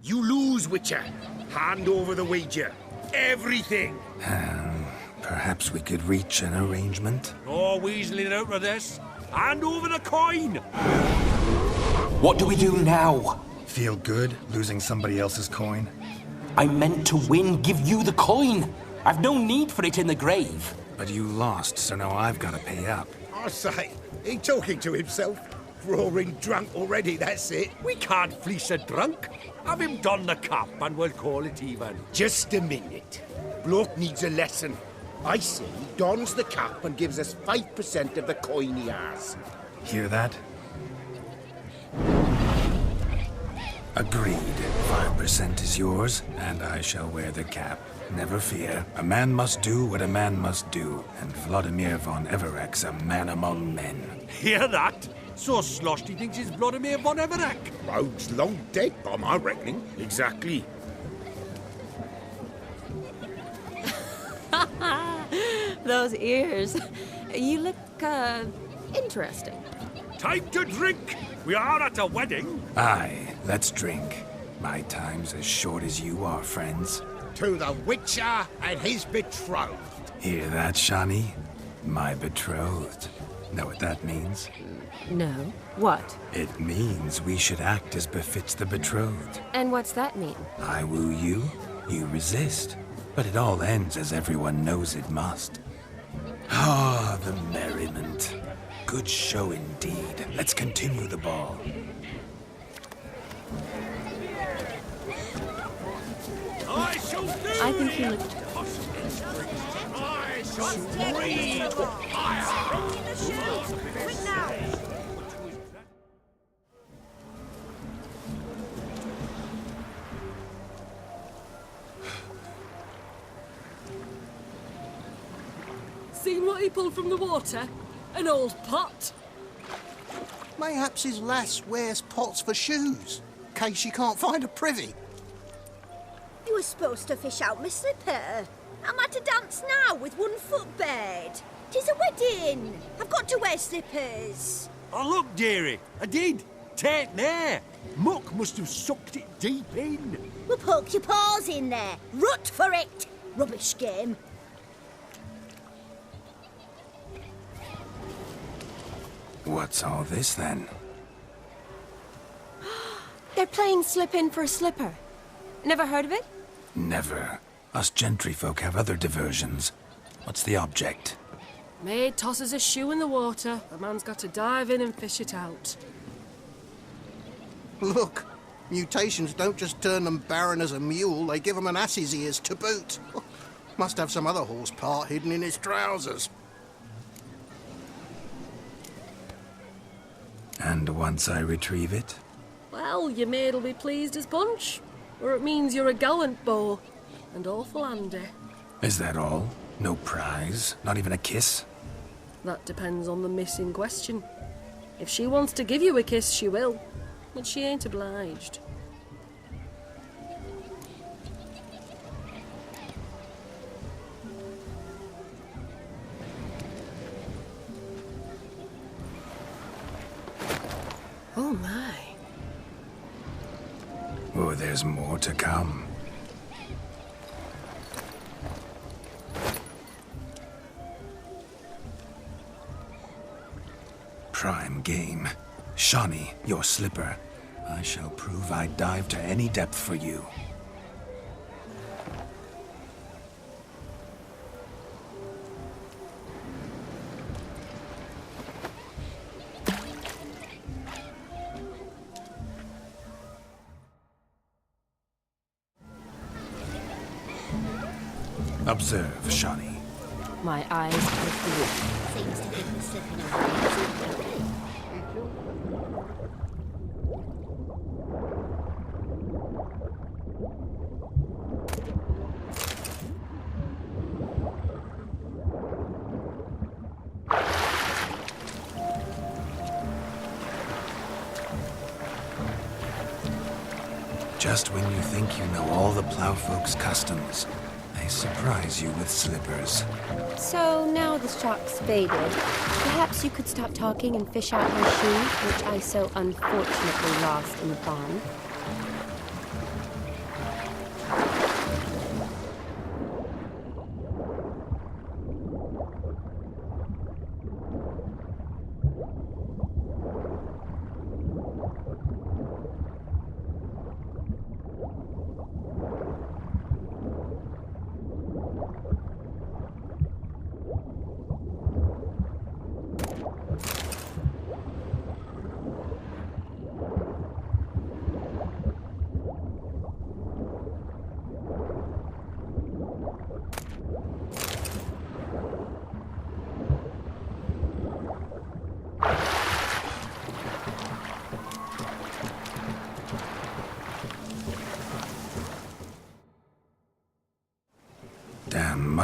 You lose, Witcher. Hand over the wager. Everything. Perhaps we could reach an arrangement? No weaseling out of this. Hand over the coin. What do we do now? Feel good losing somebody else's coin? I meant to win, give you the coin. I've no need for it in the grave. But you lost, so now I've got to pay up. I say, he talking to himself. Roaring drunk already, that's it. We can't fleece a drunk. Have him don the cap and we'll call it even. Just a minute. Bloke needs a lesson. I say he dons the cap and gives us 5% of the coin he has. Hear that? Agreed. 5% is yours, and I shall wear the cap. Never fear. A man must do what a man must do, and Vladimir von Everek's a man among men. Hear that? So sloshed he thinks he's Vladimir von Everek. Rogue's long dead, by my reckoning. Exactly. Those ears. You look, interesting. Time to drink. We are at a wedding. Aye, let's drink. My time's as short as you are, friends. To the Witcher and his betrothed. Hear that, Shani? My betrothed. Know what that means? No. What? It means we should act as befits the betrothed. And what's that mean? I woo you, you resist. But it all ends as everyone knows it must. Ah, the merriment. Good show indeed. Let's continue the ball. I think he looked... I shall breathe fire. Quick now! Seen what he pulled from the water? An old pot. Mayhaps his lass wears pots for shoes, in case she can't find a privy. You were supposed to fish out my slipper. I'm at a dance now with one foot bared. 'Tis a wedding. I've got to wear slippers. Oh, look, dearie. I did. Take there. Muck must have sucked it deep in. Well, poke your paws in there. Rut for it. Rubbish game. What's all this then? They're playing slip-in for a slipper. Never heard of it? Never. Us gentry folk have other diversions. What's the object? Maid tosses a shoe in the water. A man's got to dive in and fish it out. Look, mutations don't just turn them barren as a mule, they give them an ass's ears to boot. Must have some other horse part hidden in his trousers. And once I retrieve it? Well, your maid'll be pleased as punch. Or it means you're a gallant beau. And awful handy. Is that all? No prize? Not even a kiss? That depends on the miss in question. If she wants to give you a kiss, she will. But she ain't obliged. Oh my. Oh, there's more to come. Prime game. Shani, your slipper. I shall prove I'd dive to any depth for you. Observe, Shani. My eyes are blue. Seems to think the slipping away is okay. Just when you think you know all the plowfolk's customs, they surprise you with slippers. So now the shock's faded. Perhaps you could stop talking and fish out my shoes, which I so unfortunately lost in the pond.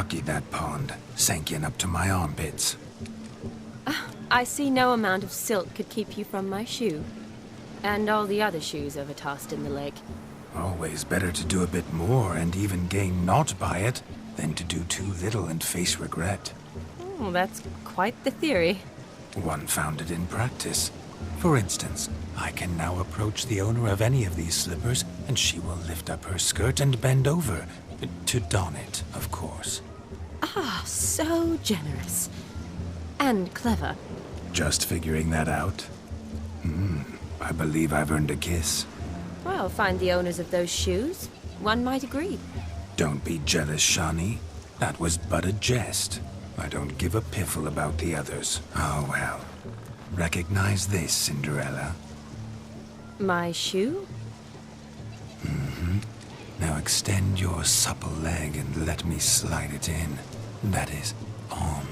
Lucky that pond. Sank in up to my armpits. I see no amount of silt could keep you from my shoe. And all the other shoes overtossed in the lake. Always better to do a bit more and even gain naught by it than to do too little and face regret. Oh, that's quite the theory. One founded in practice. For instance, I can now approach the owner of any of these slippers, and she will lift up her skirt and bend over. To don it, of course. Ah, so generous. And clever. Just figuring that out? I believe I've earned a kiss. Well, find the owners of those shoes. One might agree. Don't be jealous, Shani. That was but a jest. I don't give a piffle about the others. Oh, well. Recognize this, Cinderella. My shoe? Now extend your supple leg and let me slide it in. That is, on.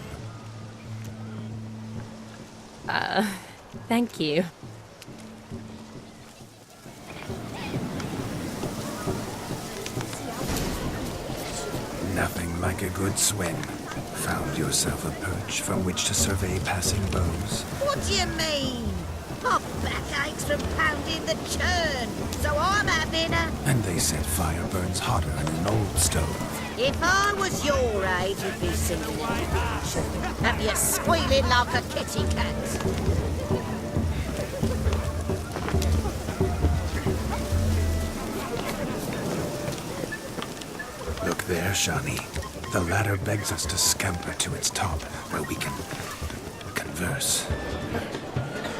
Thank you. Nothing like a good swim. Found yourself a perch from which to survey passing bows. What do you mean? My back aches from pounding the churn, so I'm having a... And they said fire burns hotter than an old stove. If I was your age, you'd be singing in the beach. Have you squealing like a kitty cat? Look there, Shani. The ladder begs us to scamper to its top, where we can converse.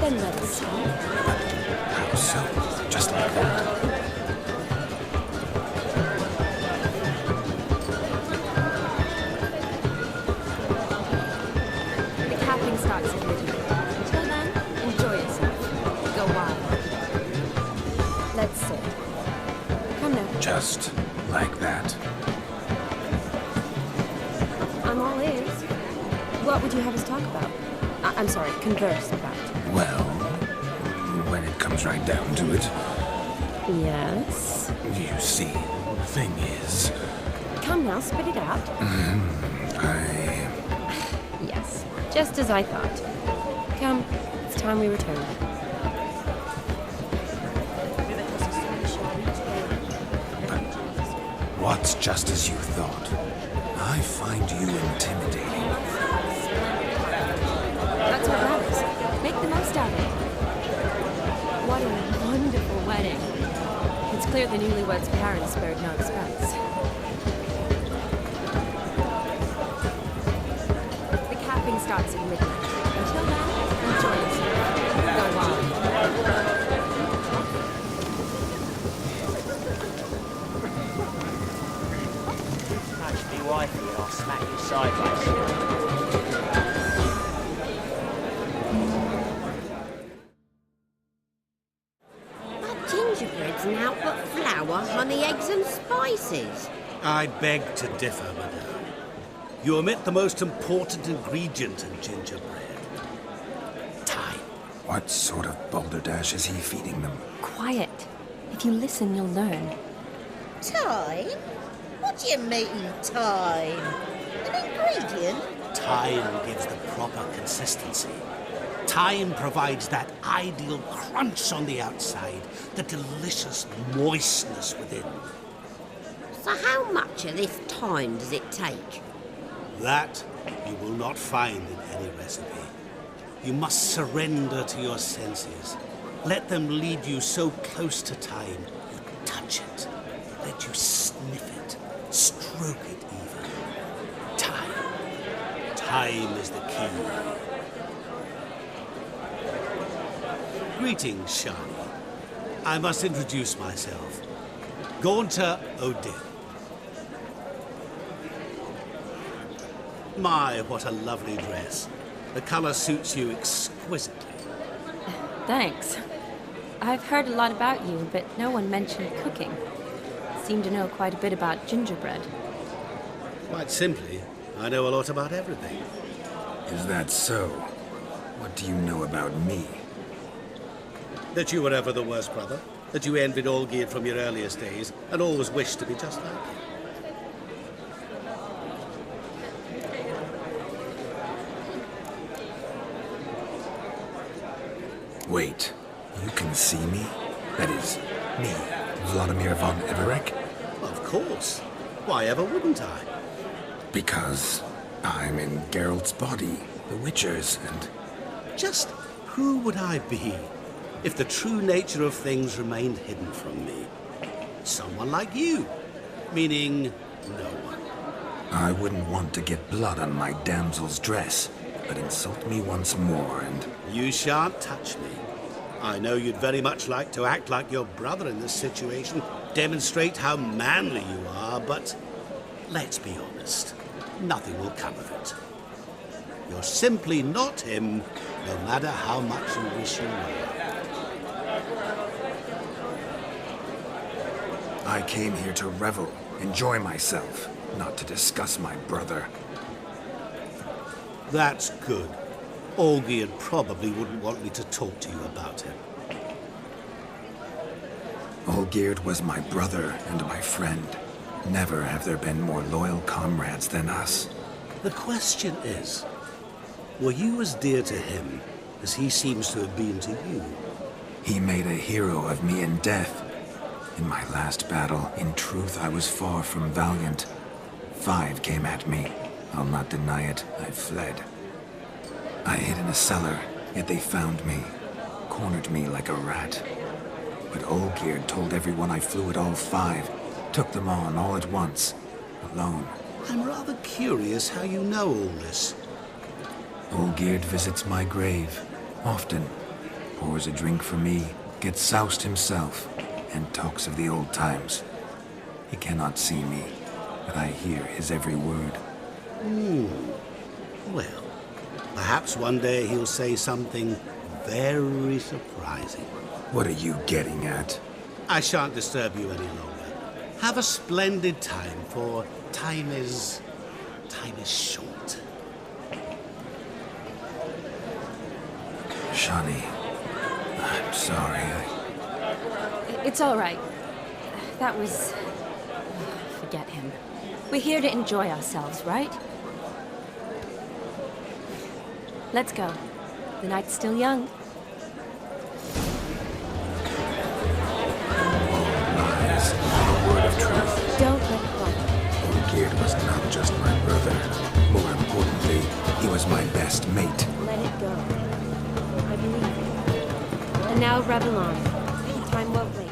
Then let us see. How so? Just like that? The capping starts at midnight. Until then, enjoy yourself. Go wild. Let's sit. Come now. Just like that. I'm all ears. What would you have us talk about? I'm sorry, converse about. Well, when it comes right down to it, Yes? you see, the thing is, Come now, spit it out. Yes, just as I thought. Come, it's time we return. what's just as you thought? I find you intimidating. That's what matters. Make the most of it. What a wonderful wedding. It's clear the newlyweds' parents spared no expense. The capping starts at midnight. Until then, enjoy yourself. Go wild. Touch me wifey and I'll smack you sideways. Gingerbread's now but flour, honey, eggs and spices. I beg to differ, madame. You omit the most important ingredient in gingerbread. Time. What sort of balderdash is he feeding them? Quiet. If you listen, you'll learn. Time? What do you mean, time? An ingredient? Time gives the proper consistency. Time provides that ideal crunch on the outside, the delicious moistness within. So how much of this time does it take? That you will not find in any recipe. You must surrender to your senses. Let them lead you so close to time, you touch it. Let you sniff it, stroke it even. Time. Time is the key. Greetings, Shani. I must introduce myself. Gaunter O'Dill. My, what a lovely dress. The color suits you exquisitely. Thanks. I've heard a lot about you, but no one mentioned cooking. Seem to know quite a bit about gingerbread. Quite simply, I know a lot about everything. Is that so? What do you know about me? That you were ever the worst brother, that you envied Olgierd from your earliest days, and always wished to be just like him. Wait, you can see me? That is, me, Vladimir von Everec? Of course. Why ever wouldn't I? Because I'm in Geralt's body, the Witcher's, and... Just who would I be if the true nature of things remained hidden from me? Someone like you, meaning no one. I wouldn't want to get blood on my damsel's dress, but insult me once more and... You shan't touch me. I know you'd very much like to act like your brother in this situation, demonstrate how manly you are, but let's be honest, nothing will come of it. You're simply not him, no matter how much you wish you were. I came here to revel, enjoy myself, not to discuss my brother. That's good. Olgierd probably wouldn't want me to talk to you about him. Olgierd was my brother and my friend. Never have there been more loyal comrades than us. The question is, were you as dear to him as he seems to have been to you? He made a hero of me in death. In my last battle, in truth, I was far from valiant. 5 came at me. I'll not deny it, I fled. I hid in a cellar, yet they found me, cornered me like a rat. But Olgierd told everyone I flew at all 5, took them on all at once, alone. I'm rather curious how you know all this. Olgierd visits my grave, often, pours a drink for me, gets soused himself, and talks of the old times. He cannot see me, but I hear his every word. Well, perhaps one day he'll say something very surprising. What are you getting at? I shan't disturb you any longer. Have a splendid time, for time is short. Shani, I'm sorry. It's all right. That was... Forget him. We're here to enjoy ourselves, right? Let's go. The night's still young. Lies, a word of truth. Don't let it go. Olgierd was not just my brother. More importantly, he was my best mate. Let it go. I believe you. And now revel on. Time won't wait.